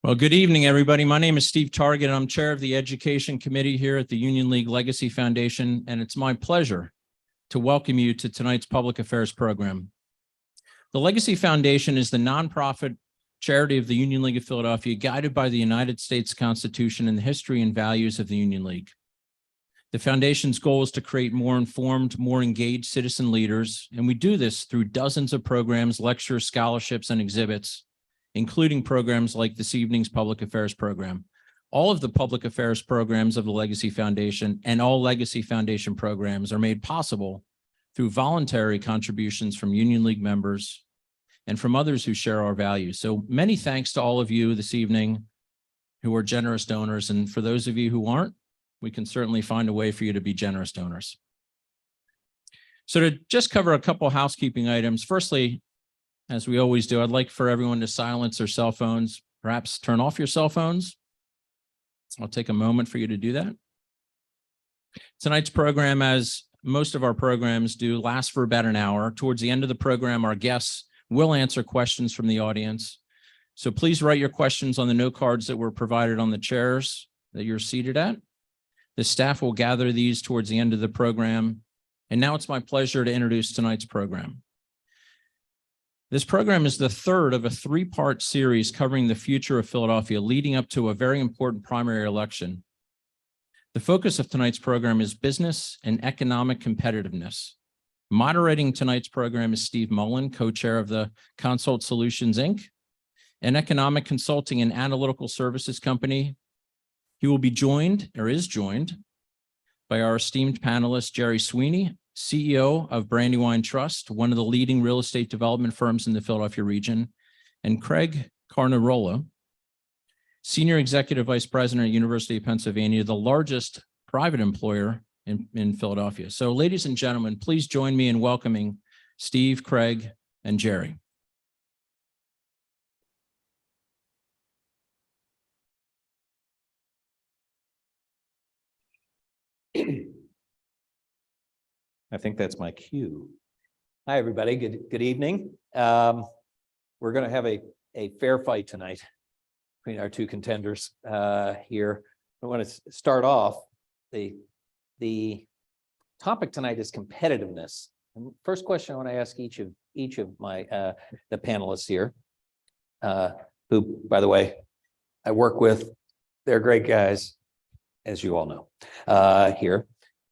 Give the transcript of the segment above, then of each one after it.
Well, good evening, everybody. My name is Steve Target, and I'm chair of the Education Committee here at the Union League Legacy Foundation, and it's my pleasure to welcome you to tonight's Public Affairs program. The Legacy Foundation is the nonprofit charity of the Union League of Philadelphia, guided by the United States Constitution and the history and values of the Union League. The foundation's goal is to create more informed, more engaged citizen leaders, and we do this through dozens of programs, lectures, scholarships, and exhibits, including programs like this evening's Public Affairs program. All of the public affairs programs of the Legacy Foundation and all Legacy Foundation programs are made possible through voluntary contributions from Union League members and from others who share our values. So many thanks to all of you this evening who are generous donors. And for those of you who aren't, we can certainly find a way for you to be generous donors. So to just cover a couple housekeeping items, firstly, as we always do, I'd like for everyone to silence their cell phones, perhaps turn off your cell phones. I'll take a moment for you to do that. Tonight's program, as most of our programs do, lasts for about an hour. Towards the end of the program, our guests will answer questions from the audience. So please write your questions on the note cards that were provided on the chairs that you're seated at. The staff will gather these towards the end of the program. And now it's my pleasure to introduce tonight's program. This program is the third of a three-part series covering the future of Philadelphia, leading up to a very important primary election. The focus of tonight's program is business and economic competitiveness. Moderating tonight's program is Steve Mullen, co-chair of the Consult Solutions, Inc., an economic consulting and analytical services company. He will be joined, or is joined, by our esteemed panelist, Jerry Sweeney, CEO of Brandywine Trust, one of the leading real estate development firms in the Philadelphia region, and Craig Carnarola, Senior Executive Vice President at University of Pennsylvania, the largest private employer in Philadelphia. So ladies and gentlemen, please join me in welcoming Steve, Craig, and Jerry. I think that's my cue. Hi, everybody. Good evening. We're going to have a fair fight tonight between our two contenders here. I want to start off. The topic tonight is competitiveness. And first question I want to ask each of my the panelists here, who, by the way, I work with. They're great guys, as you all know. Here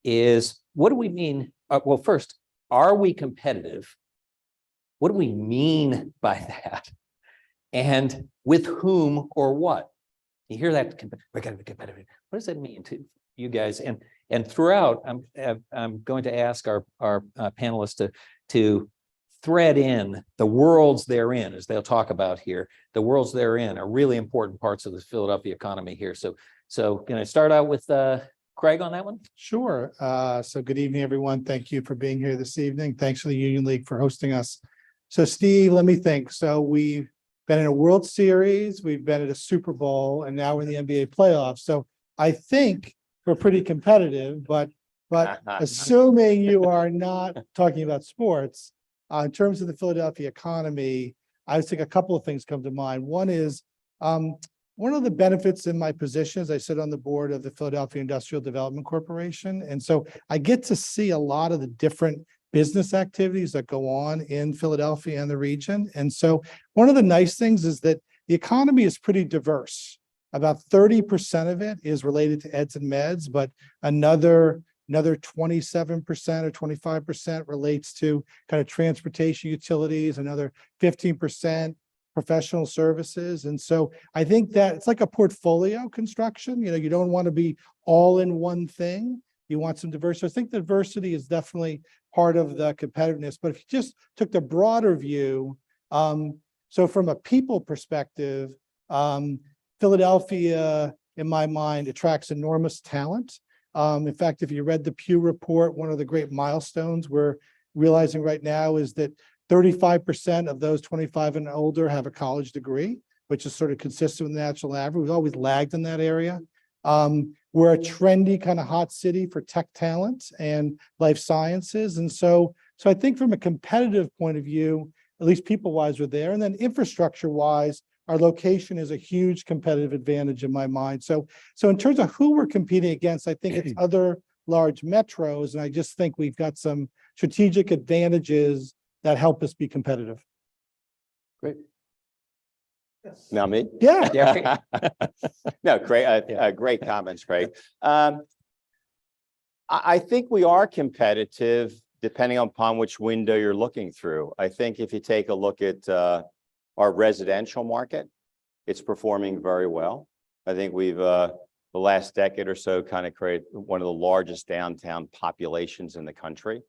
is, what do we mean? Well, first, are we competitive? What do we mean by that? And with whom or what? You hear that, we're going to be competitive. What does that mean to you guys? And throughout, I'm going to ask our panelists to thread in the worlds they're in, as they'll talk about here. The worlds they're in are really important parts of the Philadelphia economy here. So can I start out with Craig on that one? Sure. So good evening, everyone. Thank you for being here this evening. Thanks for the Union League for hosting us. So Steve, let me think. So we've been in a World Series, we've been at a Super Bowl, and now we're in the NBA playoffs. So I think we're pretty competitive, but assuming you are not talking about sports, in terms of the Philadelphia economy, I think a couple of things come to mind. One is, one of the benefits in my position is I sit on the board of the Philadelphia Industrial Development Corporation. And so I get to see a lot of the different business activities that go on in Philadelphia and the region. And so one of the nice things is that the economy is pretty diverse. About 30% of it is related to eds and meds, but another 27% or 25% relates to kind of transportation utilities, another 15% professional services. And so I think that it's like a portfolio construction. You know, you don't want to be all in one thing. You want some diversity. I think diversity is definitely part of the competitiveness. But if you just took the broader view, so from a people perspective, Philadelphia, in my mind, attracts enormous talent. In fact, if you read the Pew report, one of the great milestones we're realizing right now is that 35% of those 25 and older have a college degree, which is sort of consistent with the national average. We've always lagged in that area. We're a trendy kind of hot city for tech talent and life sciences. And so I think from a competitive point of view, at least people-wise, we're there. And then infrastructure-wise, our location is a huge competitive advantage in my mind. So in terms of who we're competing against, I think it's other large metros, and I just think we've got some strategic advantages that help us be competitive. Great. Now me? Yeah. No, great, great comments, Craig. I think we are competitive depending upon which window you're looking through. I think if you take a look at our residential market, it's performing very well. I think we've the last decade or so kind of created one of the largest downtown populations in the country.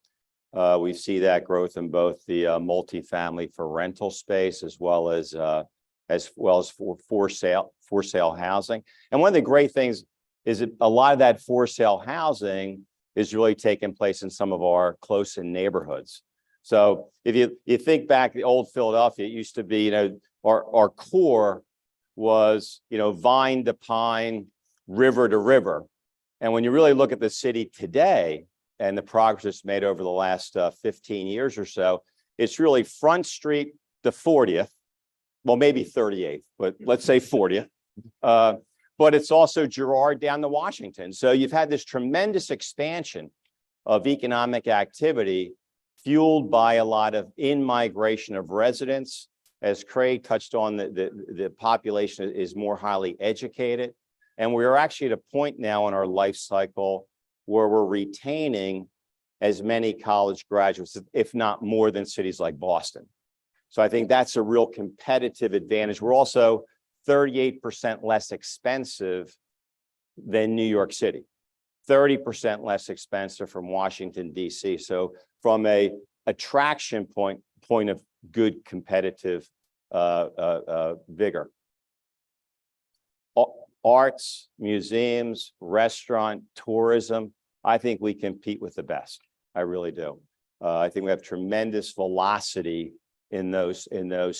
We see that growth in both the multifamily for rental space as well as for sale housing. And one of the great things is that a lot of that for sale housing is really taking place in some of our close-in neighborhoods. So if you think back to old Philadelphia, it used to be, you know, our core was, you know, vine to pine, river to river. And when you really look at the city today and the progress it's made over the last 15 years or so, it's really Front Street to 40th, well, maybe 38th, but let's say 40th. But it's also Girard down to Washington. So you've had this tremendous expansion of economic activity fueled by a lot of in-migration of residents. As Craig touched on, the population is more highly educated. And we're actually at a point now in our life cycle where we're retaining as many college graduates, if not more, than cities like Boston. So I think that's a real competitive advantage. We're also 38% less expensive than New York City, 30% less expensive from Washington, D.C. So from a attraction point of good competitive vigor. Arts, museums, restaurant, tourism, I think we compete with the best. I really do. I think we have tremendous velocity in those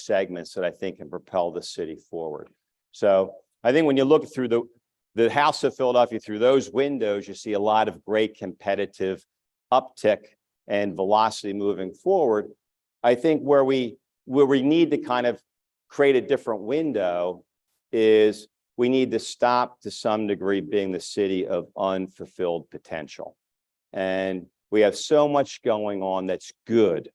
segments that I think can propel the city forward. So I think when you look through the House of Philadelphia, through those windows, you see a lot of great competitive uptick and velocity moving forward. I think where we need to kind of create a different window is we need to stop to some degree being the city of unfulfilled potential. And we have so much going on that's good,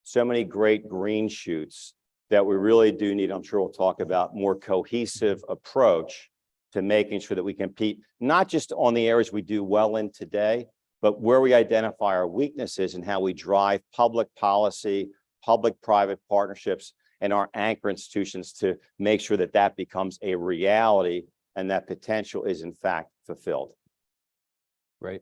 so many great green shoots that we really do need, I'm sure we'll talk about, more cohesive approach to making sure that we compete, not just on the areas we do well in today, but where we identify our weaknesses and how we drive public policy, public-private partnerships, and our anchor institutions to make sure that that becomes a reality and that potential is in fact fulfilled. Right.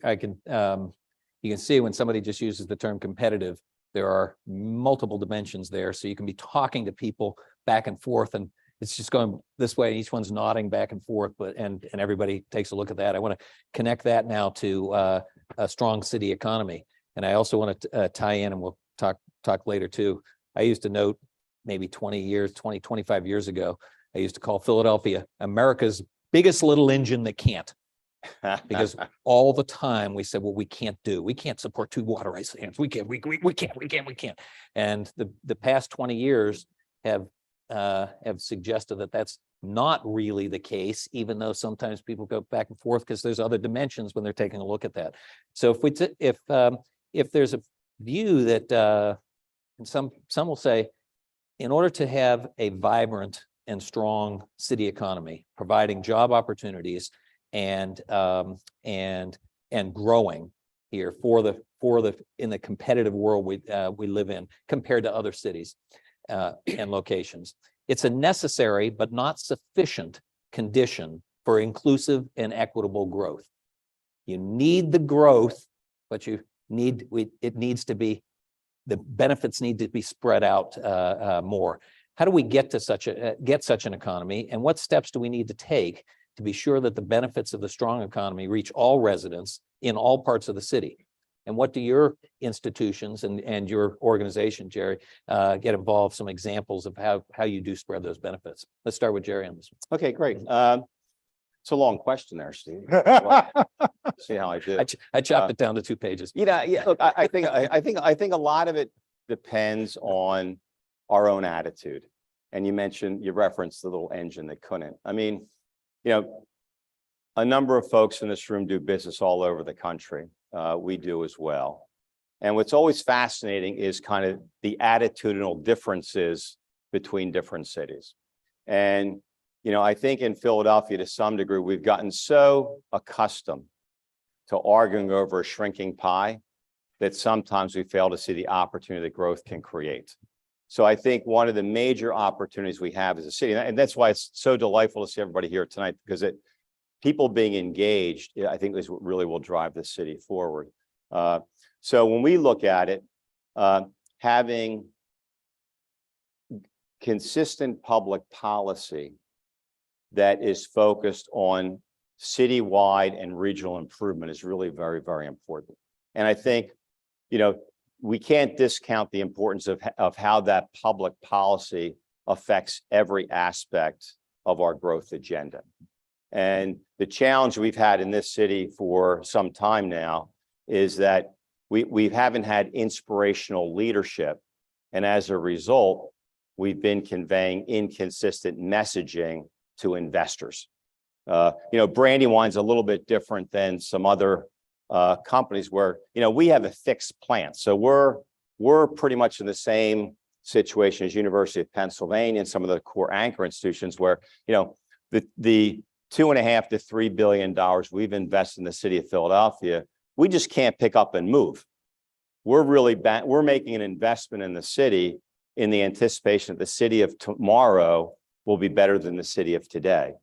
I can, you can see when somebody just uses the term competitive, there are multiple dimensions there. So you can be talking to people back and forth, and it's just going this way, and each one's nodding back and forth, and everybody takes a look at that. I want to connect that now to a strong city economy. And I also want to tie in, and we'll talk later too. I used to note maybe 25 years ago, I used to call Philadelphia America's biggest little engine that can't. Because all the time we said, well, we can't support 2 water ice dams. We can't. And the past 20 years have suggested that that's not really the case, even though sometimes people go back and forth because there's other dimensions when they're taking a look at that. So if there's a view that and some will say, in order to have a vibrant and strong city economy, providing job opportunities and growing here in the competitive world we live in compared to other cities and locations, it's a necessary but not sufficient condition for inclusive and equitable growth. You need the growth, but it needs to be, the benefits need to be spread out more. How do we get to such an economy, and what steps do we need to take to be sure that the benefits of the strong economy reach all residents in all parts of the city? And what do your institutions and your organization, Jerry, get involved? Some examples of how you do spread those benefits. Let's start with Jerry on this one. Okay, great. It's a long question there, Steve. See how I do. I chopped it down to 2 pages. Yeah. Look, I think a lot of it depends on our own attitude. And you referenced the little engine that couldn't. I mean, a number of folks in this room do business all over the country. We do as well. And what's always fascinating is kind of the attitudinal differences between different cities. And, I think in Philadelphia, to some degree, we've gotten so accustomed to arguing over a shrinking pie that sometimes we fail to see the opportunity that growth can create. So I think one of the major opportunities we have as a city, and that's why it's so delightful to see everybody here tonight, because people being engaged, I think is what really will drive the city forward. So when we look at it, having consistent public policy that is focused on citywide and regional improvement is really very, very important. And I think, we can't discount the importance of how that public policy affects every aspect of our growth agenda. And the challenge we've had in this city for some time now is that we haven't had inspirational leadership. And as a result, we've been conveying inconsistent messaging to investors. Brandywine's a little bit different than some other companies where, we have a fixed plan. So we're pretty much in the same situation as University of Pennsylvania and some of the core anchor institutions where, the $2.5 to $3 billion we've invested in the city of Philadelphia, we just can't pick up and move. We're making an investment in the city in the anticipation that the city of tomorrow will be better than the city of today.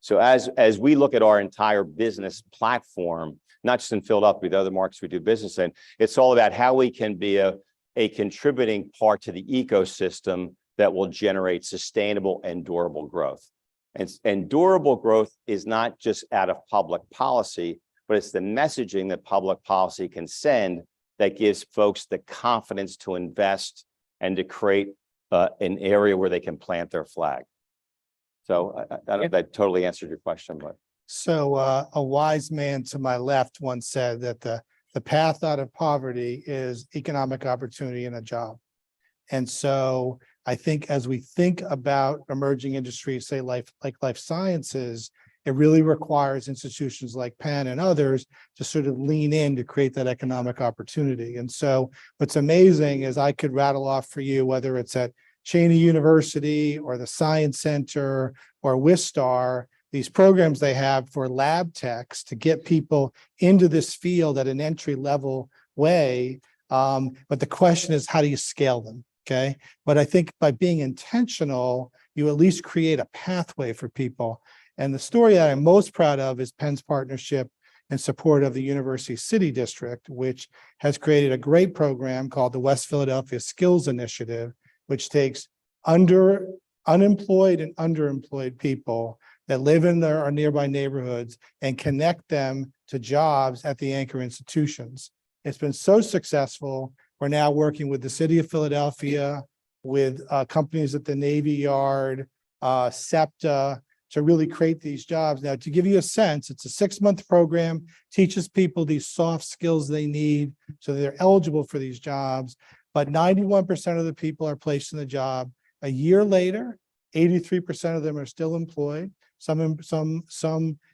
So as we look at our entire business platform, not just in Philadelphia, the other markets we do business in, it's all about how we can be a contributing part to the ecosystem that will generate sustainable and durable growth. And durable growth is not just out of public policy, but it's the messaging that public policy can send that gives folks the confidence to invest and to create an area where they can plant their flag. So I don't know if that totally answered your question, but. So a wise man to my left once said that the path out of poverty is economic opportunity and a job. And so I think as we think about emerging industries, say life sciences, it really requires institutions like Penn and others to sort of lean in to create that economic opportunity. And so what's amazing is I could rattle off for you, whether it's at Cheney University or the Science Center or Wistar, these programs they have for lab techs to get people into this field at an entry level way. But the question is, how do you scale them? Okay. But I think by being intentional, you at least create a pathway for people. And the story that I'm most proud of is Penn's partnership and support of the University City District, which has created a great program called the West Philadelphia Skills Initiative, which takes unemployed and underemployed people that live in their or nearby neighborhoods and connect them to jobs at the anchor institutions. It's been so successful. We're now working with the city of Philadelphia, with companies at the Navy Yard, SEPTA, to really create these jobs. Now, to give you a sense, it's a 6-month program, teaches people these soft skills they need so they're eligible for these jobs. But 91% of the people are placed in the job. A year later, 83% of them are still employed. Some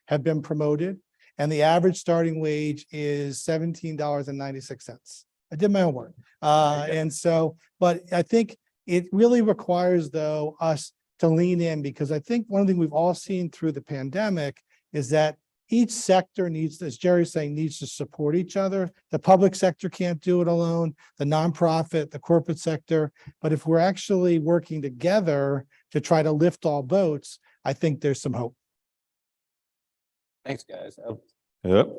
have been promoted, and the average starting wage is $17.96. I did my homework. And so, but I think it really requires, though, us to lean in, because I think one thing we've all seen through the pandemic is that each sector needs, as Jerry's saying, needs to support each other. The public sector can't do it alone, the nonprofit, the corporate sector. But if we're actually working together to try to lift all boats, I think there's some hope. Thanks, guys. Yep.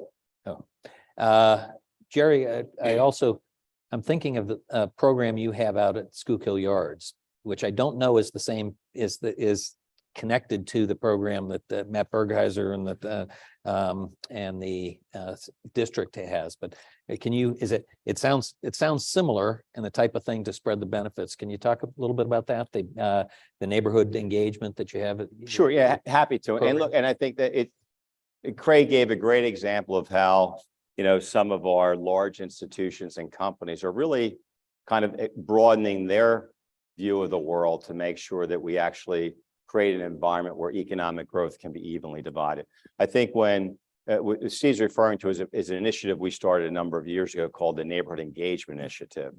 Jerry, I'm thinking of the program you have out at Schuylkill Yards, which I don't know is the same, is connected to the program that Matt Bergheiser and the district has. But it sounds similar in the type of thing to spread the benefits. Can you talk a little bit about that? The neighborhood engagement that you have? Sure. Yeah, happy to. And look, and I think that Craig gave a great example of how, some of our large institutions and companies are really kind of broadening their view of the world to make sure that we actually create an environment where economic growth can be evenly divided. I think when what Steve's referring to is an initiative we started a number of years ago called the Neighborhood Engagement Initiative.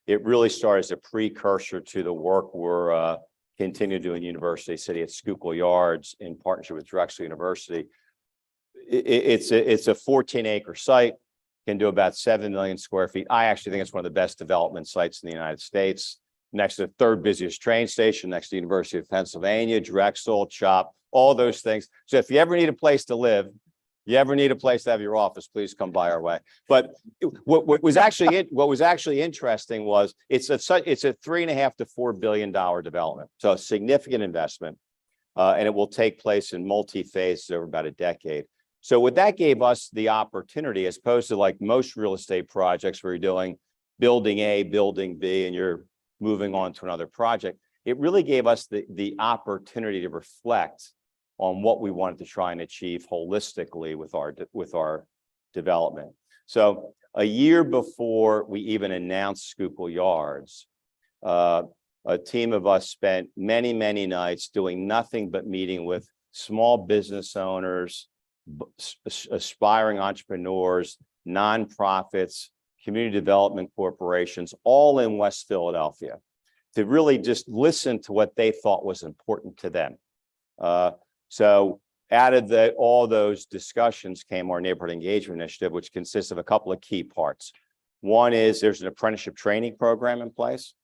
It really started as a precursor to the work we're continuing to do in University City at Schuylkill Yards in partnership with Drexel University. It's a 14-acre site, can do about 7 million square feet. I actually think it's one of the best development sites in the United States, next to the third busiest train station, next to the University of Pennsylvania, Drexel, CHOP, all those things. So if you ever need a place to live, you ever need a place to have your office, please come by our way. But what was actually interesting was it's a $3.5 to $4 billion development, so a significant investment, and it will take place in multi-phases over about a decade. So what that gave us the opportunity, as opposed to like most real estate projects where you're doing building A, building B, and you're moving on to another project, it really gave us the opportunity to reflect on what we wanted to try and achieve holistically with our development. So a year before we even announced Schuylkill Yards, a team of us spent many, many nights doing nothing but meeting with small business owners, aspiring entrepreneurs, nonprofits, community development corporations, all in West Philadelphia, to really just listen to what they thought was important to them. So out of all those discussions came our Neighborhood Engagement Initiative, which consists of a couple of key parts. One is there's an apprenticeship training program in place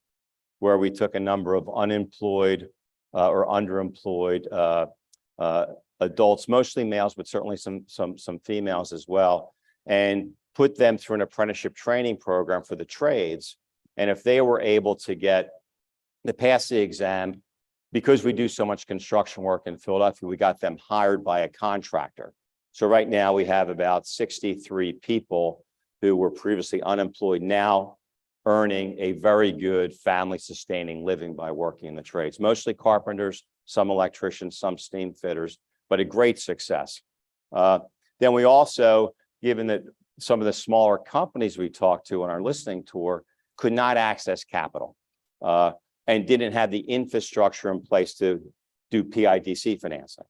where we took a number of unemployed or underemployed adults, mostly males, but certainly some females as well, and put them through an apprenticeship training program for the trades. And if they were able to pass the exam, because we do so much construction work in Philadelphia, we got them hired by a contractor. So right now we have about 63 people who were previously unemployed, now earning a very good family sustaining living by working in the trades, mostly carpenters, some electricians, some steam fitters, but a great success. Then we also, given that some of the smaller companies we talked to on our listening tour could not access capital and didn't have the infrastructure in place to do PIDC financing,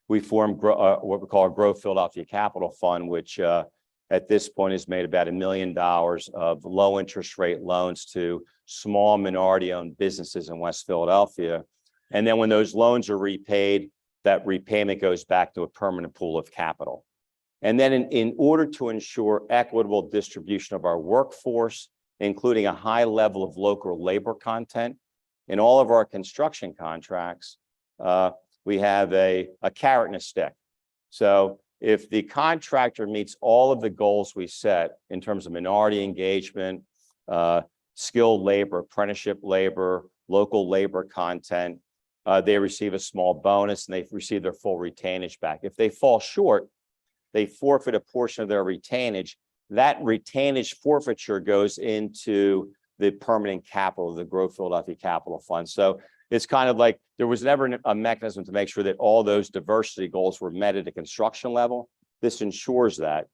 we formed what we call a Grow Philadelphia Capital Fund, which at this point has made about $1 million of low interest rate loans to small minority-owned businesses in West Philadelphia. And then when those loans are repaid, that repayment goes back to a permanent pool of capital. And then in order to ensure equitable distribution of our workforce, including a high level of local labor content, in all of our construction contracts, we have a carrot and a stick. So if the contractor meets all of the goals we set in terms of minority engagement, skilled labor, apprenticeship labor, local labor content, they receive a small bonus and they receive their full retainage back. If they fall short, they forfeit a portion of their retainage. That retainage forfeiture goes into the permanent capital of the Grow Philadelphia Capital Fund. So it's kind of like there was never a mechanism to make sure that all those diversity goals were met at a construction level. This ensures that.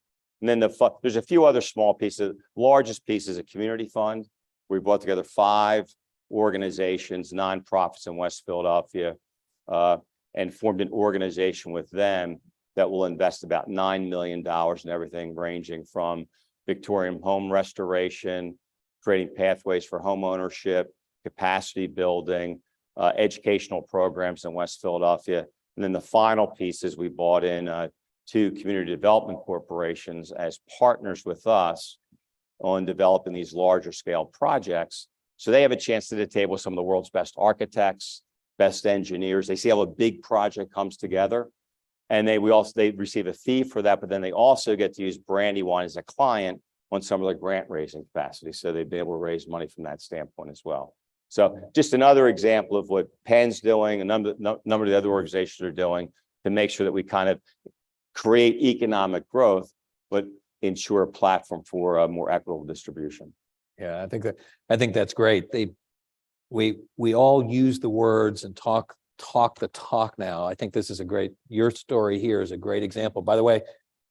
And then there's a few other small pieces. Largest piece is a community fund. We brought together 5 organizations, nonprofits in West Philadelphia, and formed an organization with them that will invest about $9 million in everything ranging from Victorian home restoration, creating pathways for home ownership, capacity building, educational programs in West Philadelphia. And then the final piece is we bought in 2 community development corporations as partners with us on developing these larger scale projects. So they have a chance to the table with some of the world's best architects, best engineers. They see how a big project comes together. And they receive a fee for that, but then they also get to use Brandywine as a client on some of their grant raising capacity. So they've been able to raise money from that standpoint as well. So just another example of what Penn's doing, a number of the other organizations are doing to make sure that we kind of create economic growth, but ensure a platform for a more equitable distribution. Yeah, I think that's great. We all use the words and talk the talk now. I think this is your story here is a great example. By the way,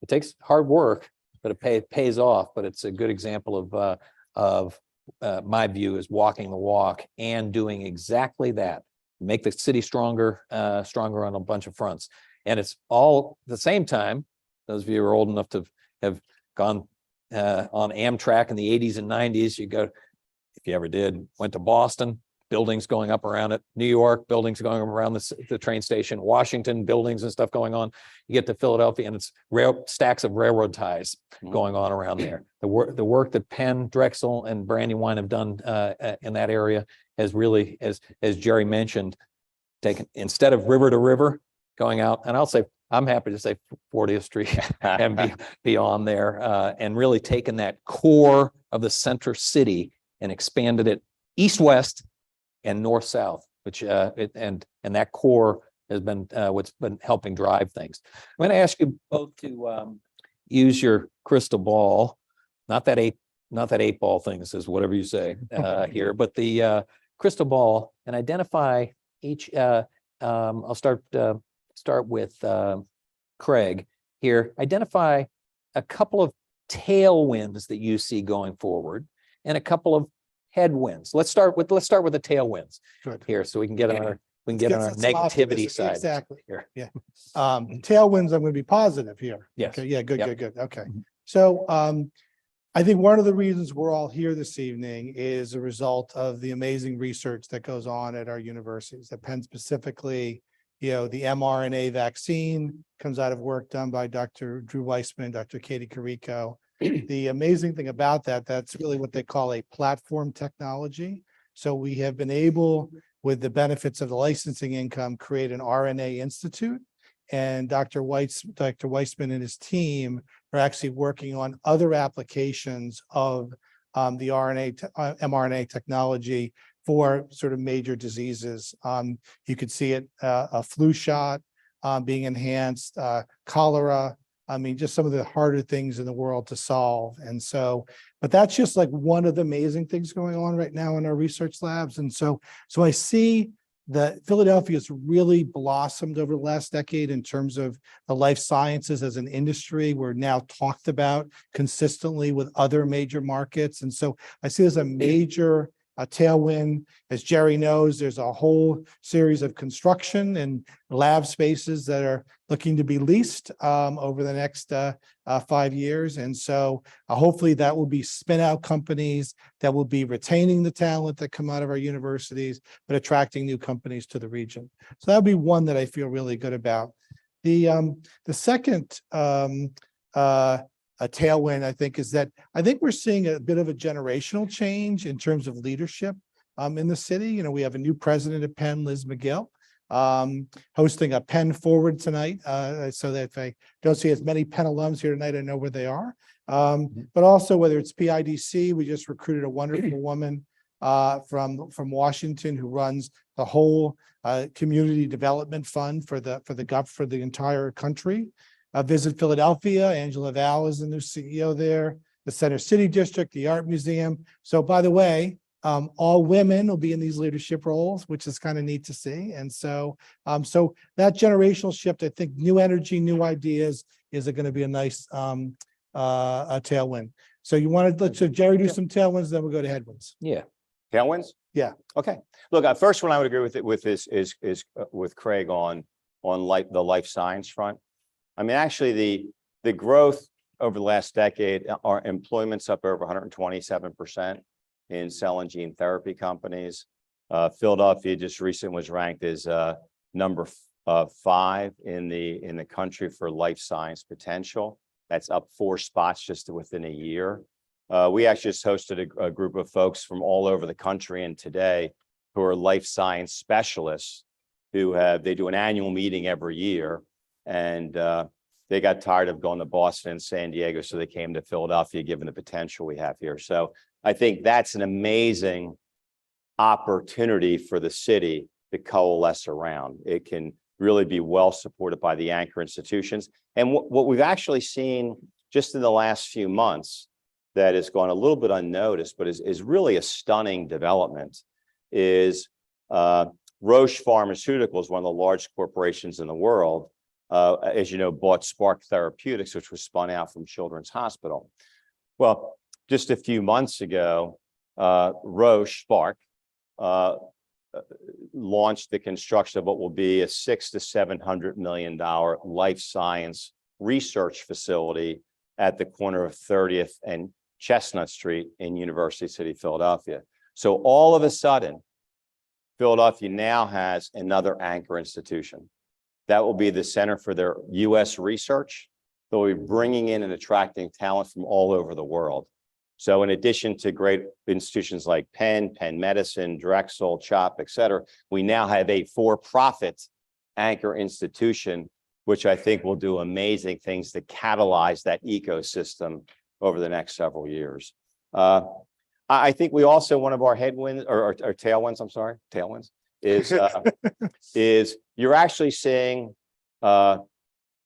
it takes hard work, but it pays off. But it's a good example of my view is walking the walk and doing exactly that. Make the city stronger, stronger on a bunch of fronts. And it's all at the same time, those of you who are old enough to have gone on Amtrak in the 80s and 90s, you go, if you ever did, went to Boston, buildings going up around it, New York, buildings going up around the train station, Washington, buildings and stuff going on. You get to Philadelphia and it's stacks of railroad ties going on around there. The work that Penn, Drexel, and Brandywine have done in that area has really, as Jerry mentioned, taken, instead of river to river going out, and I'll say, I'm happy to say 40th Street and beyond there, and really taken that core of the center city and expanded it east-west and north-south, which and that core has been what's been helping drive things. I'm going to ask you both to use your crystal ball, not that eight ball thing that says whatever you say here, but the crystal ball, and identify each. I'll start with Craig here. Identify a couple of tailwinds that you see going forward, and a couple of headwinds. Let's start with the tailwinds here, so we can get on our negativity side. Exactly. Here. Yeah. Tailwinds, I'm going to be positive here. Yes. Okay. Yeah. Good. Yep. Good. Good. Okay. So, I think one of the reasons we're all here this evening is a result of the amazing research that goes on at our universities. At Penn specifically, the mRNA vaccine comes out of work done by Dr. Drew Weissman, Dr. Katie Carrico. The amazing thing about that's really what they call a platform technology. So we have been able, with the benefits of the licensing income, create an RNA institute. And Dr. Weissman and his team are actually working on other applications of the mRNA technology for sort of major diseases. You could see it, a flu shot being enhanced, cholera. I mean, just some of the harder things in the world to solve. And so, but that's just like one of the amazing things going on right now in our research labs. And so I see that Philadelphia has really blossomed over the last decade in terms of the life sciences as an industry. We're now talked about consistently with other major markets. And so I see there's a major tailwind. As Jerry knows, there's a whole series of construction and lab spaces that are looking to be leased over the next 5 years. And so hopefully that will be spin out companies that will be retaining the talent that come out of our universities, but attracting new companies to the region. So that would be one that I feel really good about. The second a tailwind, I think, is that I think we're seeing a bit of a generational change in terms of leadership in the city. We have a new president at Penn, Liz McGill, hosting a Penn Forward tonight, so that if I don't see as many Penn alums here tonight, I know where they are. But also, whether it's PIDC, we just recruited a wonderful woman from Washington who runs the whole community development fund for the entire country. Visit Philadelphia. Angela Val is the new CEO there. The Center City District, the Art Museum. So, by the way, all women will be in these leadership roles, which is kind of neat to see. And so, so that generational shift, I think, new energy, new ideas is going to be a nice a tailwind. So, you want to let Jerry do some tailwinds, then we'll go to headwinds. Yeah. Tailwinds? Yeah. Okay. Look, first one I would agree with this is with Craig on the life science front. I mean, actually, the growth over the last decade, our employment's up over 127% in cell and gene therapy companies. Philadelphia just recently was ranked as number 5 in the country for life science potential. That's up 4 spots just within a year. We actually just hosted a group of folks from all over the country and today who are life science specialists they do an annual meeting every year. And they got tired of going to Boston and San Diego, so they came to Philadelphia, given the potential we have here. So I think that's an amazing opportunity for the city to coalesce around. It can really be well supported by the anchor institutions. And what we've actually seen just in the last few months that has gone a little bit unnoticed, but is really a stunning development, is Roche Pharmaceuticals, one of the large corporations in the world, as you know, bought Spark Therapeutics, which was spun out from Children's Hospital. Well, just a few months ago, Roche, Spark, launched the construction of what will be a $600 to $700 million life science research facility at the corner of 30th and Chestnut Street in University City, Philadelphia. So all of a sudden, Philadelphia now has another anchor institution. That will be the center for their US research. They'll be bringing in and attracting talent from all over the world. So in addition to great institutions like Penn Medicine, Drexel, CHOP, et cetera, we now have a for-profit anchor institution, which I think will do amazing things to catalyze that ecosystem over the next several years. I think we also, one of our headwinds or tailwinds, I'm sorry, tailwinds, is you're actually seeing a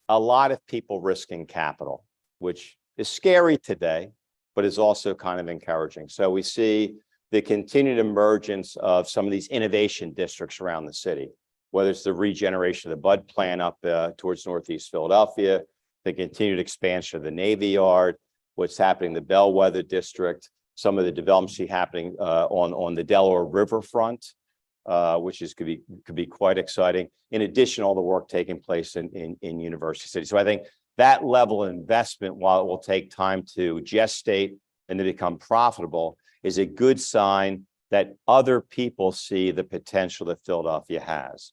lot of people risking capital, which is scary today, but is also kind of encouraging. So we see the continued emergence of some of these innovation districts around the city, whether it's the regeneration of the Bud Plant up towards Northeast Philadelphia, the continued expansion of the Navy Yard, what's happening in the Bellwether District, some of the developments happening on the Delaware Riverfront, which could be quite exciting. In addition, all the work taking place in University City. So I think that level of investment, while it will take time to gestate and to become profitable, is a good sign that other people see the potential that Philadelphia has.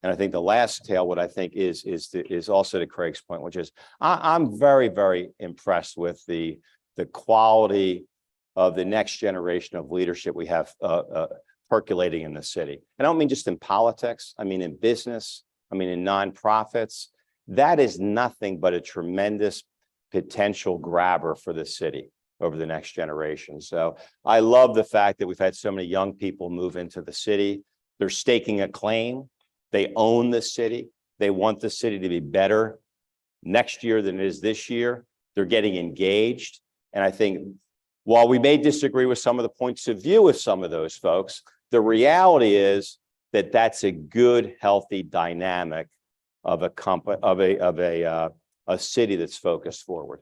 And I think the last tale, what I think is also to Craig's point, which is I'm very, very impressed with the quality of the next generation of leadership we have percolating in the city. And I don't mean just in politics, I mean in business, I mean in nonprofits. That is nothing but a tremendous potential grabber for the city over the next generation. So I love the fact that we've had so many young people move into the city. They're staking a claim. They own the city. They want the city to be better next year than it is this year. They're getting engaged. And I think while we may disagree with some of the points of view of some of those folks, the reality is that that's a good, healthy dynamic of a city that's focused forward.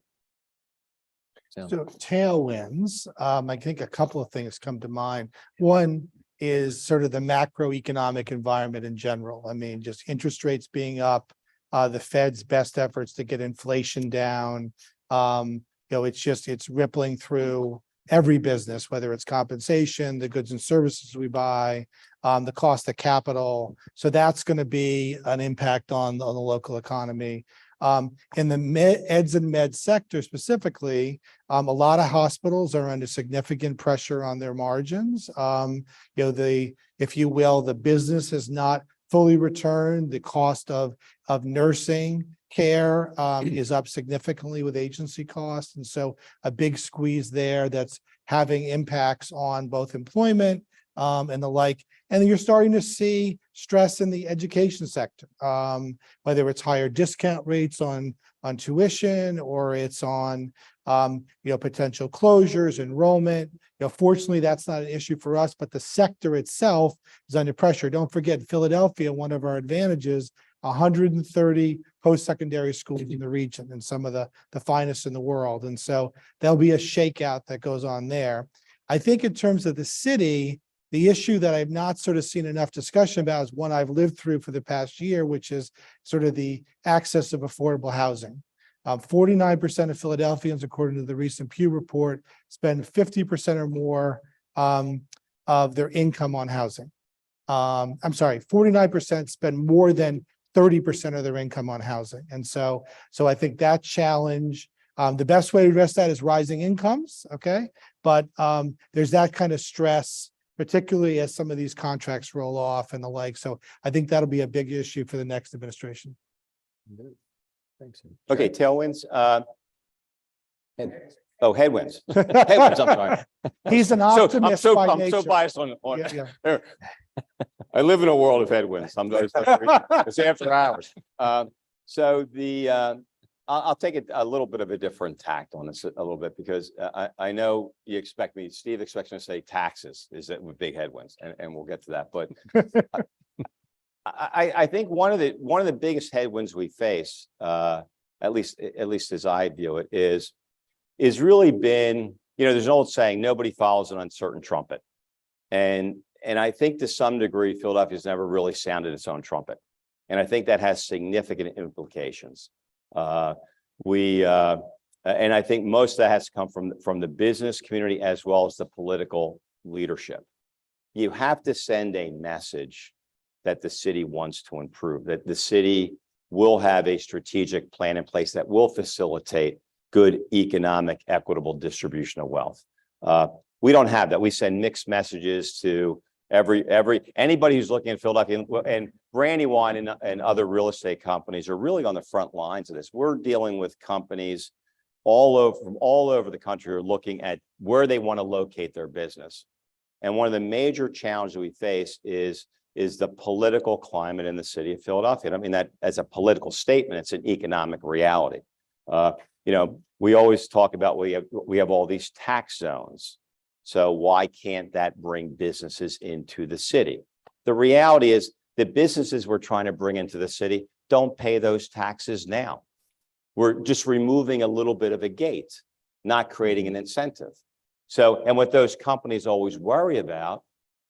So tailwinds, I think a couple of things come to mind. One is sort of the macroeconomic environment in general. I mean, just interest rates being up, the Fed's best efforts to get inflation down. It's rippling through every business, whether it's compensation, the goods and services we buy, the cost of capital. So that's going to be an impact on the local economy. In the eds and med sector specifically, a lot of hospitals are under significant pressure on their margins. If you will, the business has not fully returned. The cost of nursing care is up significantly with agency costs. And so a big squeeze there that's having impacts on both employment and the like. And then you're starting to see stress in the education sector, whether it's higher discount rates on tuition or it's on potential closures, enrollment. Fortunately, that's not an issue for us, but the sector itself is under pressure. Don't forget, Philadelphia, one of our advantages, 130 post-secondary schools in the region and some of the finest in the world. And so there'll be a shakeout that goes on there. I think in terms of the city, the issue that I've not sort of seen enough discussion about is one I've lived through for the past year, which is sort of the access of affordable housing. 49% of Philadelphians, according to the recent Pew report, spend 50% or more of their income on housing. 49% spend more than 30% of their income on housing. And so I think that challenge, the best way to address that is rising incomes, okay? But there's that kind of stress, particularly as some of these contracts roll off and the like. So I think that'll be a big issue for the next administration. Thanks. Okay, tailwinds. Headwinds. Headwinds, I'm sorry. He's an optimist by I'm nature. so biased on. Yeah. I live in a world of headwinds. It's after hours. I'll take a little bit of a different tact on this a little bit because I know you expect me, Steve expects me to say taxes is that with big headwinds, and we'll get to that. But I think one of the biggest headwinds we face, at least as I view it, is really been there's an old saying, nobody follows an uncertain trumpet. And I think to some degree, Philadelphia's never really sounded its own trumpet. And I think that has significant implications. And I think most of that has to come from the business community as well as the political leadership. You have to send a message that the city wants to improve, that the city will have a strategic plan in place that will facilitate good economic, equitable distribution of wealth. We don't have that. We send mixed messages to anybody who's looking at Philadelphia, and Brandywine and other real estate companies are really on the front lines of this. We're dealing with companies from all over the country who are looking at where they want to locate their business. And one of the major challenges we face is the political climate in the city of Philadelphia. I don't mean that as a political statement, it's an economic reality. We always talk about we have all these tax zones. So why can't that bring businesses into the city? The reality is the businesses we're trying to bring into the city don't pay those taxes now. We're just removing a little bit of a gate, not creating an incentive. So, and what those companies always worry about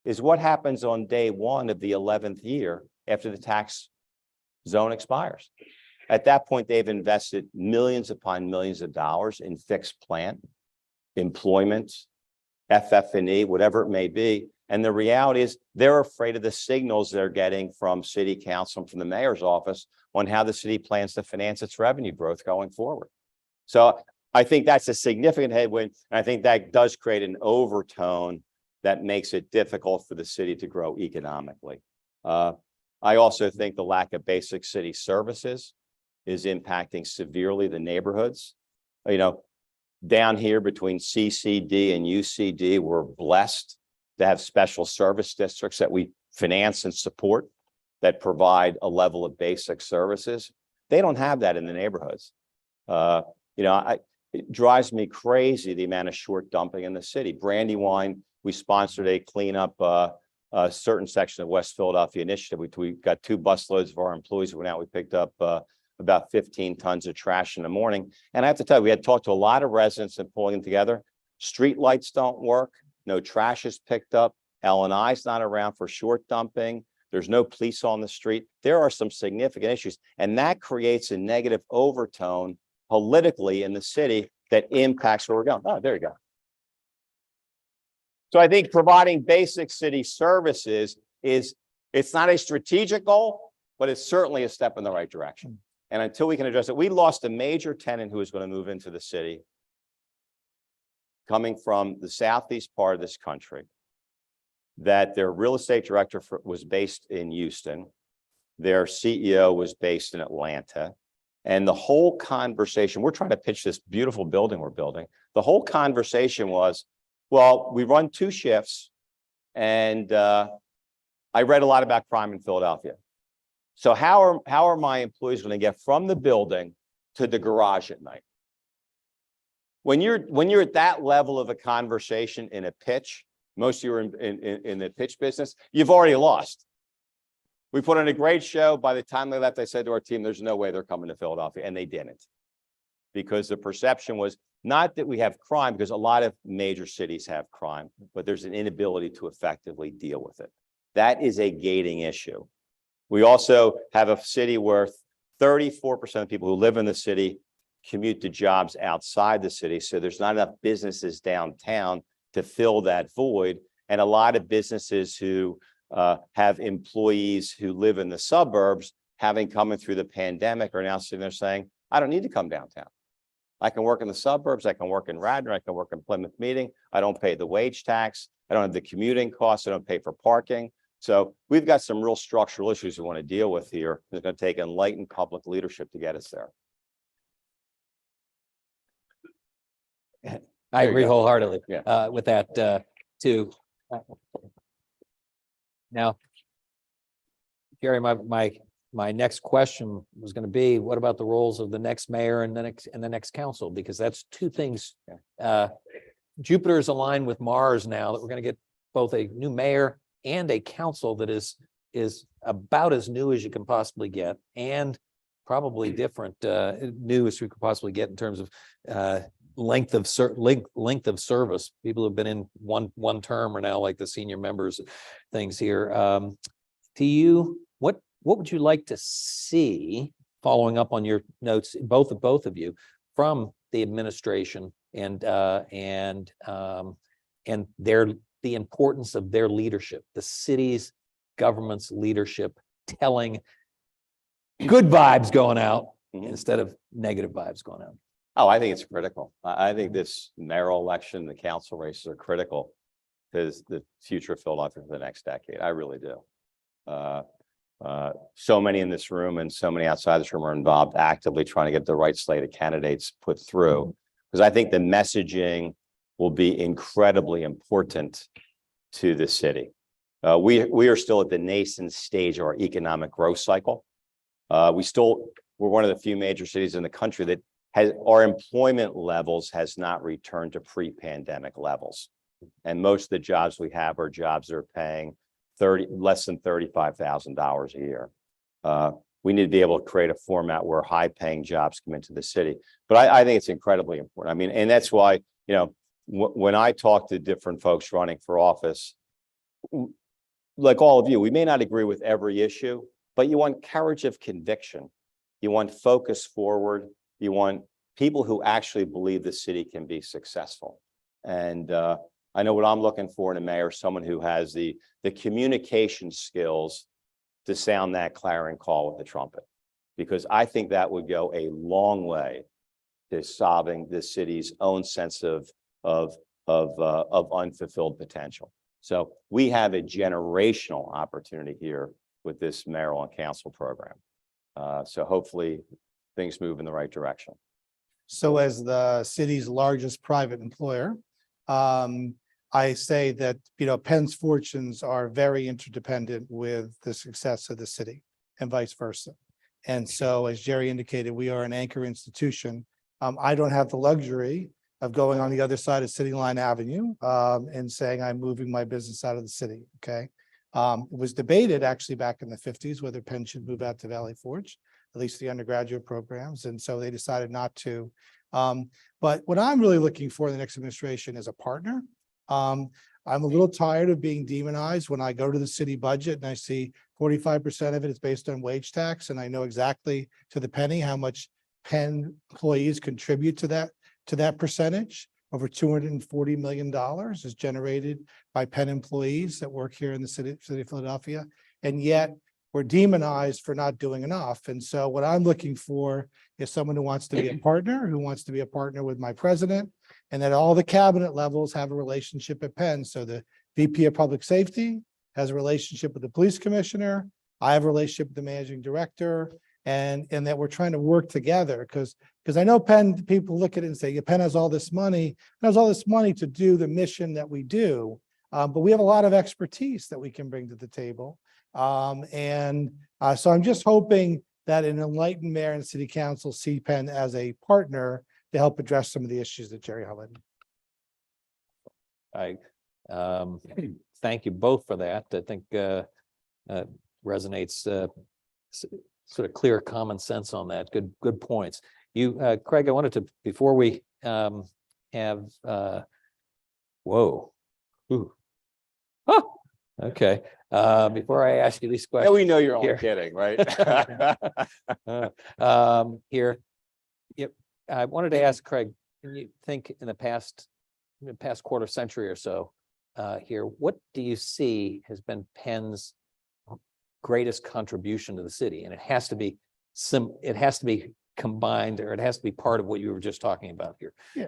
is what happens on day one of the 11th year after the tax zone expires. At that point, they've invested millions upon millions of dollars in fixed plant, employment, FF&E, whatever it may be. And the reality is they're afraid of the signals they're getting from city council and from the mayor's office on how the city plans to finance its revenue growth going forward. So I think that's a significant headwind. And I think that does create an overtone that makes it difficult for the city to grow economically. I also think the lack of basic city services is impacting severely the neighborhoods. Down here between CCD and UCD, we're blessed to have special service districts that we finance and support that provide a level of basic services. They don't have that in the neighborhoods. It drives me crazy the amount of short dumping in the city. Brandywine, we sponsored a cleanup a certain section of West Philadelphia initiative. We got 2 busloads of our employees who went out. We picked up about 15 tons of trash in the morning. And I have to tell you, we had talked to a lot of residents and pulling them together. Street lights don't work. No trash is picked up. L&I's not around for short dumping. There's no police on the street. There are some significant issues. And that creates a negative overtone politically in the city that impacts where we're going. Oh, there you go. So I think providing basic city services it's not a strategic goal, but it's certainly a step in the right direction. And until we can address it, we lost a major tenant who was going to move into the city coming from the southeast part of this country, that their real estate director was based in Houston. Their CEO was based in Atlanta. And the whole conversation, we're trying to pitch this beautiful building we're building. The whole conversation was, well, we run 2 shifts and I read a lot about crime in Philadelphia. So how are my employees going to get from the building to the garage at night? When you're at that level of a conversation in a pitch, most of you are in the pitch business, you've already lost. We put on a great show. By the time they left, I said to our team, there's no way they're coming to Philadelphia. And they didn't. Because the perception was not that we have crime, because a lot of major cities have crime, but there's an inability to effectively deal with it. That is a gating issue. We also have a city where 34% of people who live in the city commute to jobs outside the city. So there's not enough businesses downtown to fill that void. And a lot of businesses who have employees who live in the suburbs, having come through the pandemic, are now sitting there saying, I don't need to come downtown. I can work in the suburbs. I can work in Radnor. I can work in Plymouth Meeting. I don't pay the wage tax. I don't have the commuting costs. I don't pay for parking. So we've got some real structural issues we want to deal with here. It's going to take enlightened public leadership to get us there. I agree wholeheartedly Yeah. with that too. Now, Jerry, my next question was going to be, what about the roles of the next mayor and the next council? Because that's 2 things. Jupiter's aligned with Mars now that we're going to get both a new mayor and a council that is about as new as you can possibly get, and probably different, new as you could possibly get in terms of length of service. People who've been in one term are now like the senior members things here. What would you like to see, following up on your notes, both of you, from the administration and the importance of their leadership, the city's government's leadership, telling good vibes going out instead of negative vibes going out? Oh, I think it's critical. I think this mayoral election, the council races are critical to the future of Philadelphia for the next decade. I really do. So many in this room and so many outside this room are involved actively trying to get the right slate of candidates put through, because I think the messaging will be incredibly important to the city. We are still at the nascent stage of our economic growth cycle. We're one of the few major cities in the country that our employment levels has not returned to pre-pandemic levels. And most of the jobs we have are jobs that are paying less than $35,000 a year. We need to be able to create a format where high-paying jobs come into the city. But I think it's incredibly important. I mean, and that's why, when I talk to different folks running for office, like all of you, we may not agree with every issue, but you want courage of conviction. You want focus forward. You want people who actually believe the city can be successful. And I know what I'm looking for in a mayor, someone who has the communication skills to sound that clarion call with the trumpet, because I think that would go a long way to solving the city's own sense of unfulfilled potential. So we have a generational opportunity here with this mayoral and council program. So hopefully things move in the right direction. So as the city's largest private employer, I say that, Penn's fortunes are very interdependent with the success of the city and vice versa. And so, as Jerry indicated, we are an anchor institution. I don't have the luxury of going on the other side of City Line Avenue and saying I'm moving my business out of the city. Okay. It was debated actually back in the 50s whether Penn should move out to Valley Forge, at least the undergraduate programs. And so they decided not to. But what I'm really looking for in the next administration is a partner. I'm a little tired of being demonized when I go to the city budget and I see 45% of it is based on wage tax. And I know exactly to the penny how much Penn employees contribute to that percentage. Over $240 million is generated by Penn employees that work here in the city of Philadelphia. And yet we're demonized for not doing enough. And so what I'm looking for is someone who wants to be a partner, who wants to be a partner with my president, and that all the cabinet levels have a relationship at Penn. So the VP of Public Safety has a relationship with the police commissioner. I have a relationship with the managing director, and that we're trying to work together because I know Penn, people look at it and say, yeah, Penn has all this money, to do the mission that we do. But we have a lot of expertise that we can bring to the table. So I'm just hoping that an enlightened mayor and city council see Penn as a partner to help address some of the issues that Jerry highlighted. I thank you both for that. I think resonates sort of clear common sense on that. Good points. You, Craig, I wanted to, before we have whoa. Ooh. Oh, okay. Before I ask you these questions. Yeah, we know you're only here. kidding, right? Here. Yep. I wanted to ask Craig, can you think in the past quarter century or so here, what do you see has been Penn's greatest contribution to the city? And it has to be combined, or it has to be part of what you were just talking about here. Yeah.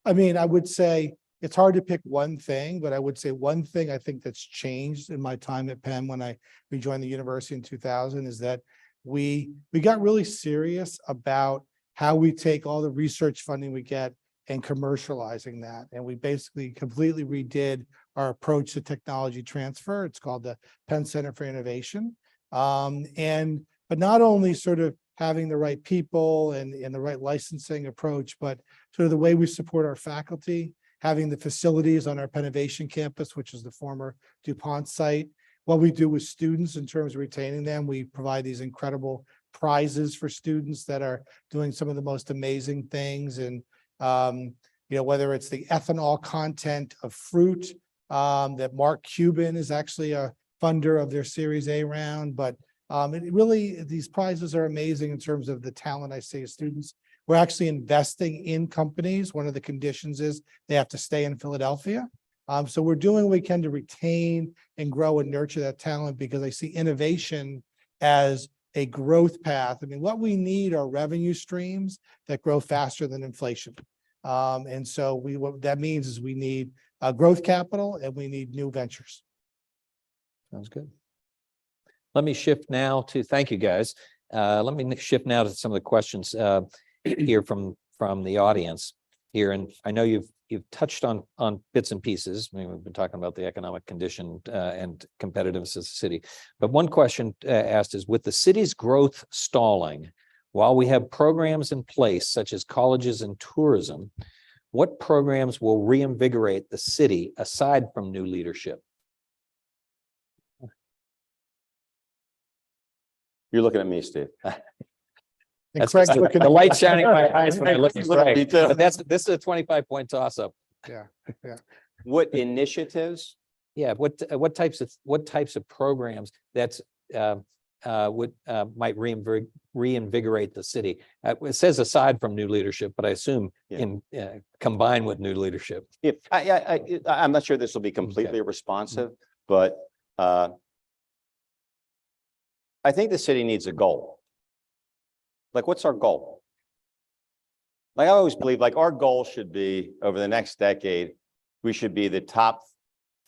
I mean, I would say it's hard to pick one thing, but I would say one thing I think that's changed in my time at Penn when I rejoined the university in 2000 is that we got really serious about how we take all the research funding we get and commercializing that. And we basically completely redid our approach to technology transfer. It's called the Penn Center for Innovation. But not only sort of having the right people and the right licensing approach, but sort of the way we support our faculty, having the facilities on our Pennovation campus, which is the former DuPont site. What we do with students in terms of retaining them, we provide these incredible prizes for students that are doing some of the most amazing things. And Whether it's the ethanol content of fruit, that Mark Cuban is actually a funder of their Series A round, but it really, these prizes are amazing in terms of the talent I see of students. We're actually investing in companies. One of the conditions is they have to stay in Philadelphia. So we're doing what we can to retain and grow and nurture that talent, because I see innovation as a growth path. I mean, what we need are revenue streams that grow faster than inflation. And so what that means is we need growth capital and we need new ventures. Sounds good. Let me shift now to, thank you guys. Let me shift now to some of the questions here from the audience here. And I know you've touched on bits and pieces. I mean, we've been talking about the economic condition and competitiveness of the city. But one question asked is, with the city's growth stalling, while we have programs in place such as colleges and tourism, what programs will reinvigorate the city aside from new leadership? You're looking at me, Steve. And Craig's looking The at- light shining in my eyes when I look at He's looking at me Craig. too. But this is a 25-point toss-up. Yeah. What initiatives? Yeah, what types of programs that's might reinvigorate the city? It says aside from new leadership, but I assume in combined with new leadership. Yeah, I'm not sure this will be completely responsive, but I think the city needs a goal. Like, what's our goal? Like, I always believe, like, our goal should be, over the next decade, we should be in the top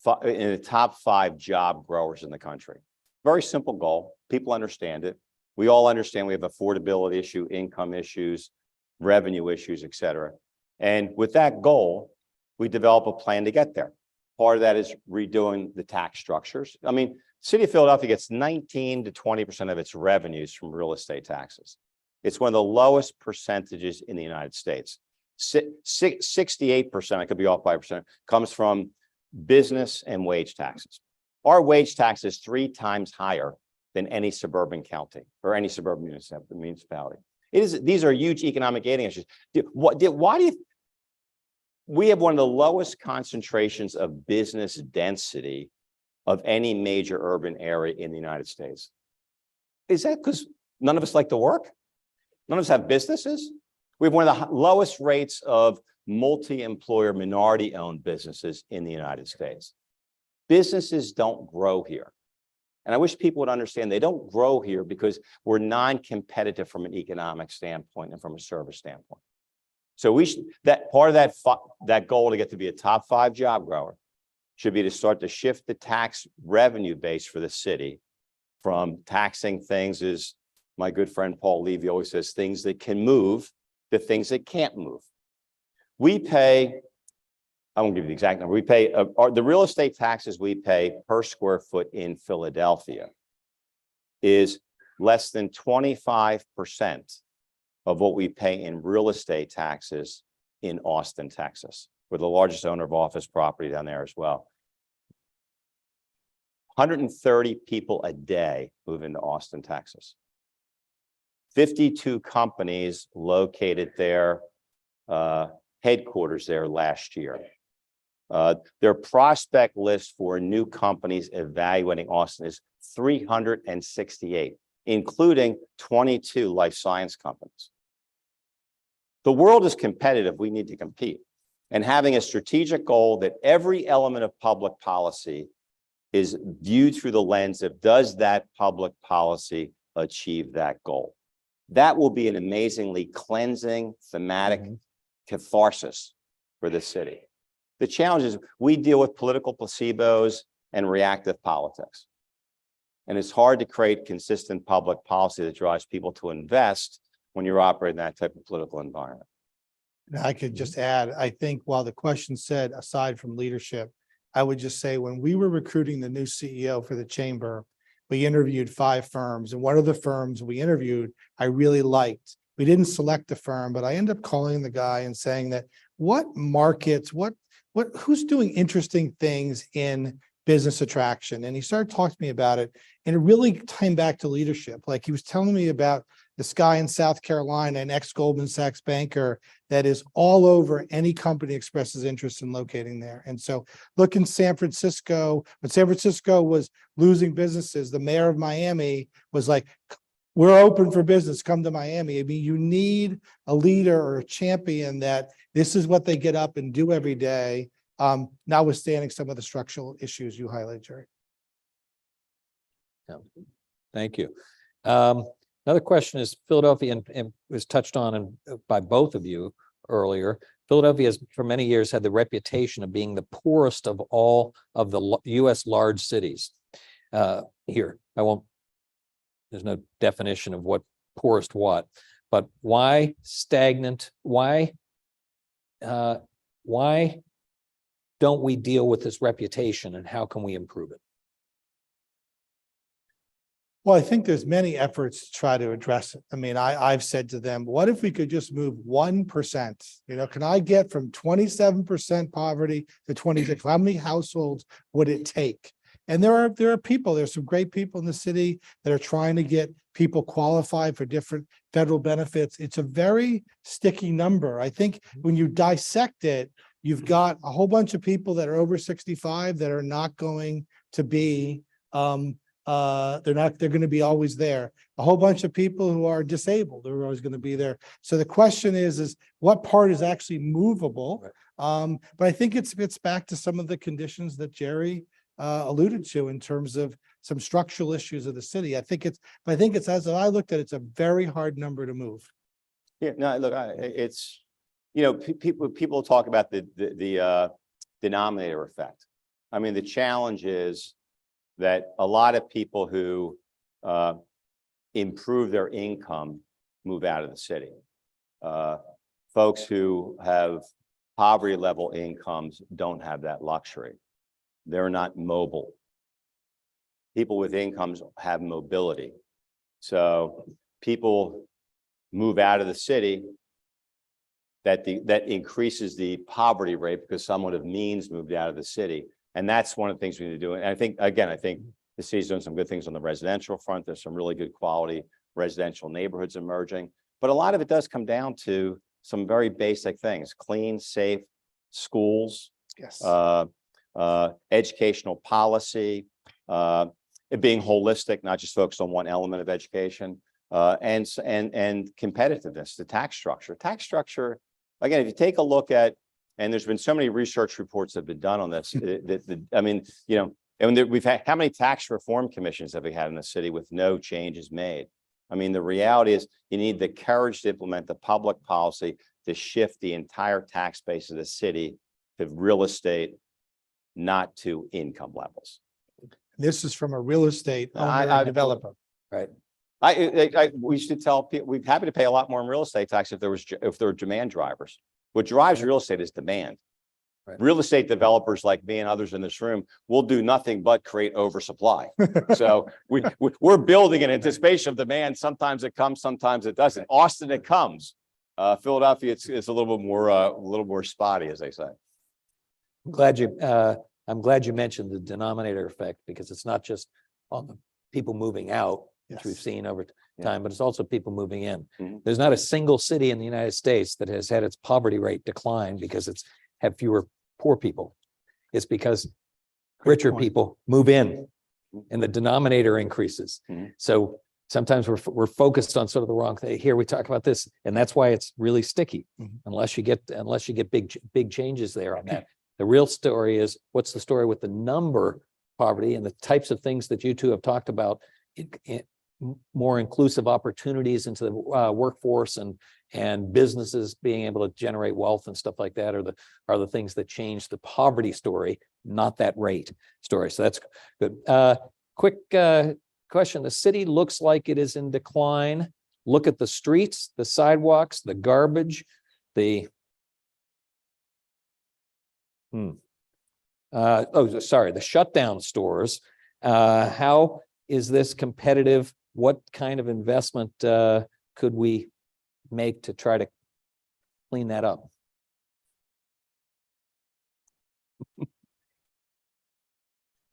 5 job growers in the country. Very simple goal. People understand it. We all understand we have affordability issue, income issues, revenue issues, et cetera. And with that goal, we develop a plan to get there. Part of that is redoing the tax structures. I mean, City of Philadelphia gets 19 to 20% of its revenues from real estate taxes. It's one of the lowest percentages in the United States. 68%, I could be off by a percent, comes from business and wage taxes. Our wage tax is 3 times higher than any suburban county or any suburban municipality. These are huge economic gating issues. We have one of the lowest concentrations of business density of any major urban area in the United States. Is that because none of us like to work? None of us have businesses? We have one of the lowest rates of multi-employer minority-owned businesses in the United States. Businesses don't grow here. And I wish people would understand they don't grow here because we're non-competitive from an economic standpoint and from a service standpoint. So part of that goal to get to be a top 5 job grower should be to start to shift the tax revenue base for the city from taxing things, as my good friend Paul Levy always says, things that can move to things that can't move. We pay, I won't give you the exact number, we pay, the real estate taxes we pay per square foot in Philadelphia is less than 25% of what we pay in real estate taxes in Austin, Texas. We're the largest owner of office property down there as well. 130 people a day move into Austin, Texas. 52 companies located their headquarters there last year. Their prospect list for new companies evaluating Austin is 368, including 22 life science companies. The world is competitive. We need to compete. And having a strategic goal that every element of public policy is viewed through the lens of, does that public policy achieve that goal? That will be an amazingly cleansing, thematic catharsis for the city. The challenge is we deal with political placebos and reactive politics. And it's hard to create consistent public policy that drives people to invest when you're operating in that type of political environment. And I could just add, I think while the question said, aside from leadership, I would just say when we were recruiting the new CEO for the chamber, we interviewed 5 firms, and one of the firms we interviewed, I really liked. We didn't select the firm, but I ended up calling the guy and saying that what markets, who's doing interesting things in business attraction? And he started talking to me about it. And it really came back to leadership. Like he was telling me about this guy in South Carolina, an ex-Goldman Sachs banker that is all over any company expresses interest in locating there. And so look in San Francisco, when San Francisco was losing businesses, the mayor of Miami was like, we're open for business, come to Miami. I mean, you need a leader or a champion that this is what they get up and do every day, notwithstanding some of the structural issues you highlight, Jerry. Thank you. Another question is Philadelphia, and was touched on by both of you earlier. Philadelphia has for many years had the reputation of being the poorest of all of the US large cities. Here, there's no definition of what poorest what, but why stagnant? Why don't we deal with this reputation, and how can we improve it? Well, I think there's many efforts to try to address it. I mean, I've said to them, what if we could just move 1%? You know, can I get from 27% poverty to 26? How many households would it take? And there are people, there's some great people in the city that are trying to get people qualified for different federal benefits. It's a very sticky number. I think when you dissect it, you've got a whole bunch of people that are over 65 that are not going to be they're going to be always there. A whole bunch of people who are disabled are always going to be there. So the question is what part is actually movable? Right. But I think it's back to some of the conditions that Jerry alluded to in terms of some structural issues of the city. I think it's as I looked at it, it's a very hard number to move. Yeah, no, look, it's, you know, people talk about the denominator effect. I mean, the challenge is that a lot of people who improve their income move out of the city. Folks who have poverty level incomes don't have that luxury. They're not mobile. People with incomes have mobility. So people move out of the city, that increases the poverty rate because someone of means moved out of the city. And that's one of the things we need to do. And I think the city's doing some good things on the residential front. There's some really good quality residential neighborhoods emerging. But a lot of it does come down to some very basic things: clean, safe schools, Yes. Educational policy, it being holistic, not just focused on one element of education, and competitiveness, the tax structure. Tax structure, again, if you take a look at, and there's been so many research reports that have been done on this. I mean, you know, and we've had, how many tax reform commissions have we had in the city with no changes made? I mean, the reality is you need the courage to implement the public policy to shift the entire tax base of the city to real estate, not to income levels. This is from a real estate owner and developer. Right. We should tell people we're happy to pay a lot more in real estate tax if there were demand drivers. What drives real estate is demand. Right. Real estate developers like me and others in this room will do nothing but create oversupply. So we're building in anticipation of demand. Sometimes it comes, sometimes it doesn't. Austin, it comes. Philadelphia, it's a little bit more spotty, as they say. I'm glad you mentioned the denominator effect, because it's not just on the people moving out, which we've seen over time, but it's also people moving in. Mm-hmm. There's not a single city in the United States that has had its poverty rate decline because it's had fewer poor people. It's because richer people move in and the denominator increases. Mm-hmm. So sometimes we're focused on sort of the wrong thing. Here we talk about this, and that's why it's really sticky. Mm-hmm. Unless you get big changes there on that. The real story is, what's the story with the number poverty and the types of things that you two have talked about, more inclusive opportunities into the workforce and businesses being able to generate wealth and stuff like that are the things that change the poverty story, not that rate story. So that's good. Quick question. The city looks like it is in decline. Look at the streets, the sidewalks, the garbage, the the shutdown stores. How is this competitive? What kind of investment could we make to try to clean that up?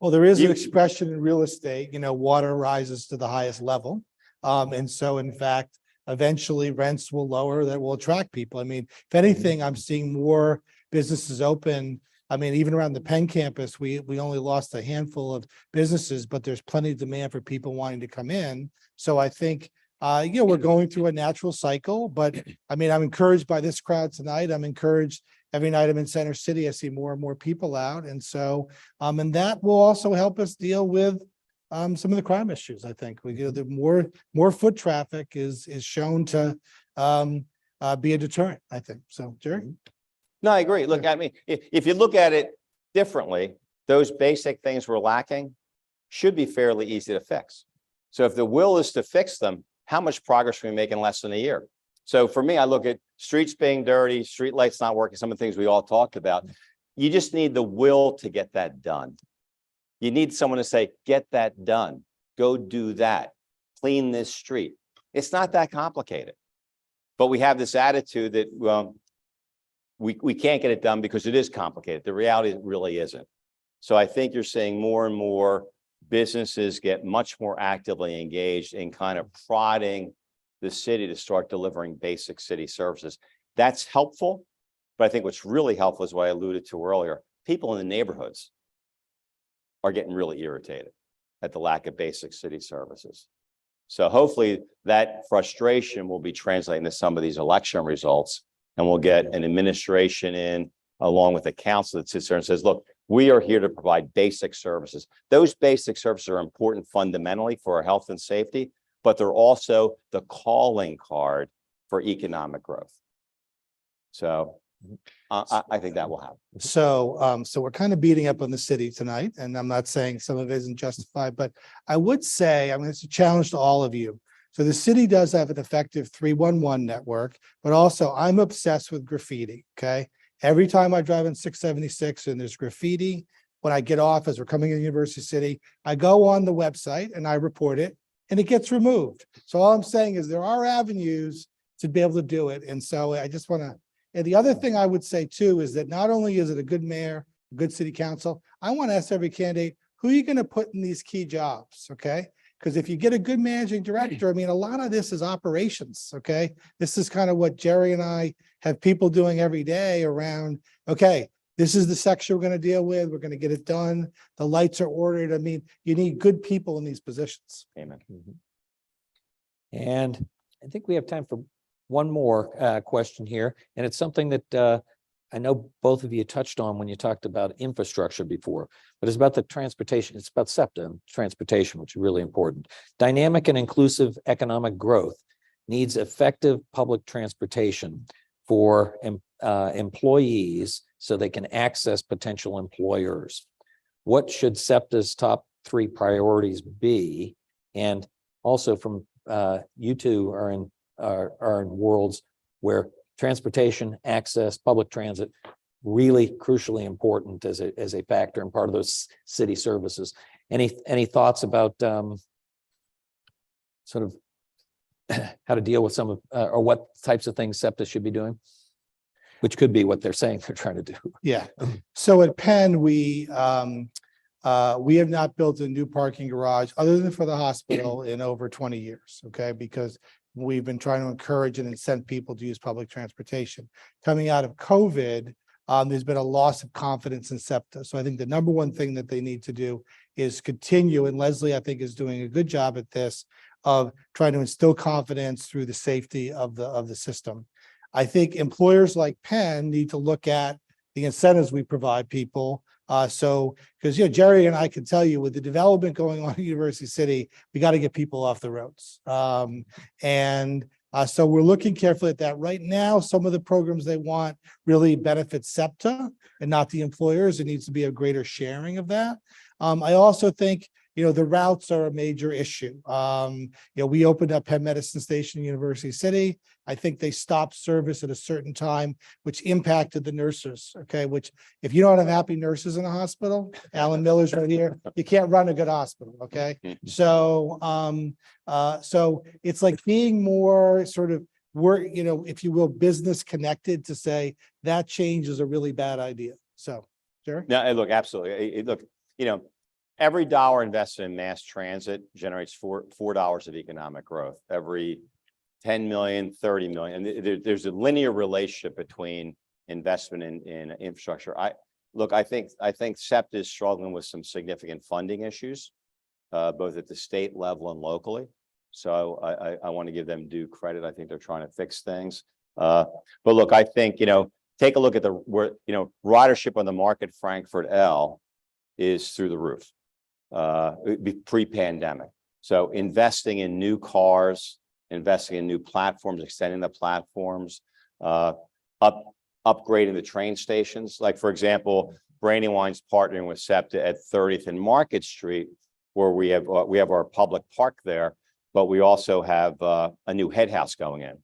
Well, there is an You- expression in real estate, water rises to the highest level. And so in fact, eventually rents will lower, that will attract people. I mean, if anything, I'm seeing more businesses open. I mean, even around the Penn campus, we only lost a handful of businesses, but there's plenty of demand for people wanting to come in. So I think, we're going through a natural cycle, but I mean, I'm encouraged by this crowd tonight. I'm encouraged every night I'm in Center City, I see more and more people out. And so, and that will also help us deal with some of the crime issues. I think the more foot traffic is shown to be a deterrent, I think. So, Jerry? No, I agree. Look, I mean, if you look at it differently, those basic things we're lacking should be fairly easy to fix. So if the will is to fix them, how much progress can we make in less than a year? So for me, I look at streets being dirty, street lights not working, some of the things we all talked about. You just need the will to get that done. You need someone to say, get that done. Go do that. Clean this street. It's not that complicated. But we have this attitude that, well, we can't get it done because it is complicated. The reality, it really isn't. So I think you're seeing more and more businesses get much more actively engaged in kind of prodding the city to start delivering basic city services. That's helpful. But I think what's really helpful is what I alluded to earlier. People in the neighborhoods are getting really irritated at the lack of basic city services. So hopefully that frustration will be translating to some of these election results, and we'll get an administration in along with the council that sits there and says, look, we are here to provide basic services. Those basic services are important fundamentally for our health and safety, but they're also the calling card for economic growth. So I think that will happen. So, so we're kind of beating up on the city tonight, and I'm not saying some of it isn't justified, but I would say, I mean, it's a challenge to all of you. So the city does have an effective 311 network, but also I'm obsessed with graffiti. Okay. Every time I drive in 676 and there's graffiti, when I get off as we're coming into University City, I go on the website and I report it and it gets removed. So all I'm saying is there are avenues to be able to do it. And so I just want to, and the other thing I would say too, is that not only is it a good mayor, a good city council, I want to ask every candidate, who are you going to put in these key jobs? Okay. Because if you get a good managing director, I mean, a lot of this is operations, okay? This is kind of what Jerry and I have people doing every day around, okay, this is the section we're going to deal with. We're going to get it done. The lights are ordered. I mean, you need good people in these positions. Amen. And I think we have time for one more question here, and it's something that I know both of you touched on when you talked about infrastructure before, but it's about the transportation. It's about SEPTA and transportation, which is really important. Dynamic and inclusive economic growth needs effective public transportation for employees so they can access potential employers. What should SEPTA's top 3 priorities be? And also from you two are in worlds where transportation, access, public transit, really crucially important as a factor and part of those city services. Any thoughts about sort of how to deal with some of or what types of things SEPTA should be doing, which could be what they're saying they're trying to do? Yeah. So at Penn, we have not built a new parking garage other than for the hospital in over 20 years. Okay, because we've been trying to encourage and incent people to use public transportation. Coming out of COVID, there's been a loss of confidence in SEPTA. So I think the number one thing that they need to do is continue, and Leslie, I think, is doing a good job at this, of trying to instill confidence through the safety of the system. I think employers like Penn need to look at the incentives we provide people. So, because Jerry and I can tell you, with the development going on in University City, we got to get people off the roads. So we're looking carefully at that. Right now, some of the programs they want really benefit SEPTA and not the employers. It needs to be a greater sharing of that. I also think the routes are a major issue. We opened up Penn Medicine Station in University City. I think they stopped service at a certain time, which impacted the nurses. Okay, which if you don't have happy nurses in a hospital, Alan Miller's right here, you can't run a good hospital. Okay, so so it's like being more sort of if you will, business connected to say that change is a really bad idea. So, Jerry? No, look, absolutely. Look, every dollar invested in mass transit generates $4 of economic growth. Every 10 million, 30 million. And there's a linear relationship between investment in infrastructure. I think SEPTA is struggling with some significant funding issues, both at the state level and locally. So I want to give them due credit. I think they're trying to fix things. But look, I think, take a look at ridership on the market Frankfurt L is through the roof, pre-pandemic. So investing in new cars, investing in new platforms, extending the platforms, upgrading the train stations. Like, for example, Brandywine's partnering with SEPTA at 30th and Market Street, where we have our public park there, but we also have a new head house going in.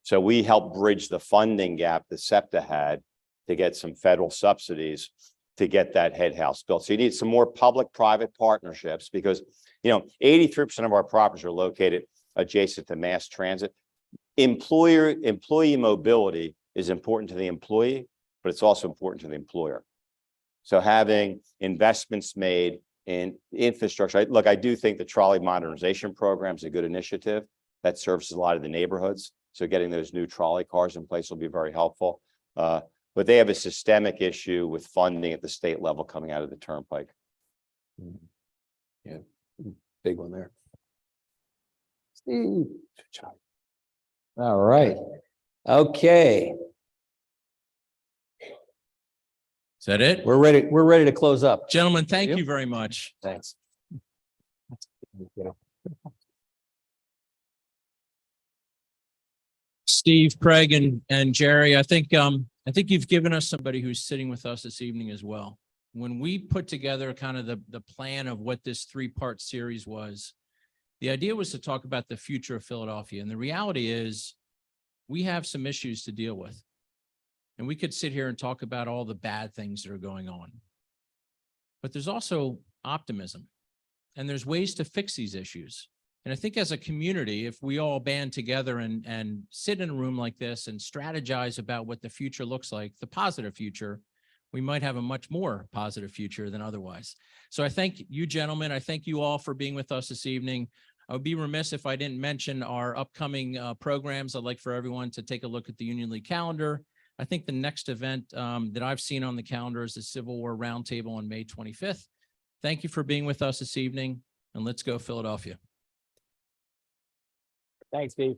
So we help bridge the funding gap that SEPTA had to get some federal subsidies to get that head house built. So you need some more public-private partnerships because, 83% of our properties are located adjacent to mass transit. Employee mobility is important to the employee, but it's also important to the employer. So having investments made in infrastructure, look, I do think the trolley modernization program is a good initiative that serves a lot of the neighborhoods. So getting those new trolley cars in place will be very helpful. But they have a systemic issue with funding at the state level coming out of the turnpike. Yeah, big one there. Steve. All right. Okay, Is that it? we're ready to close up. Gentlemen, thank Yep. you very much. Thanks. Steve, Craig, and Jerry, I think you've given us somebody who's sitting with us this evening as well. When we put together kind of the plan of what this 3-part series was, the idea was to talk about the future of Philadelphia. And the reality is we have some issues to deal with. And we could sit here and talk about all the bad things that are going on. But there's also optimism, and there's ways to fix these issues. And I think as a community, if we all band together and sit in a room like this and strategize about what the future looks like, the positive future, we might have a much more positive future than otherwise. So I thank you, gentlemen. I thank you all for being with us this evening. I would be remiss if I didn't mention our upcoming programs. I'd like for everyone to take a look at the Union League calendar. I think the next event that I've seen on the calendar is the Civil War Roundtable on May 25th. Thank you for being with us this evening, and let's go Philadelphia. Thanks, Steve.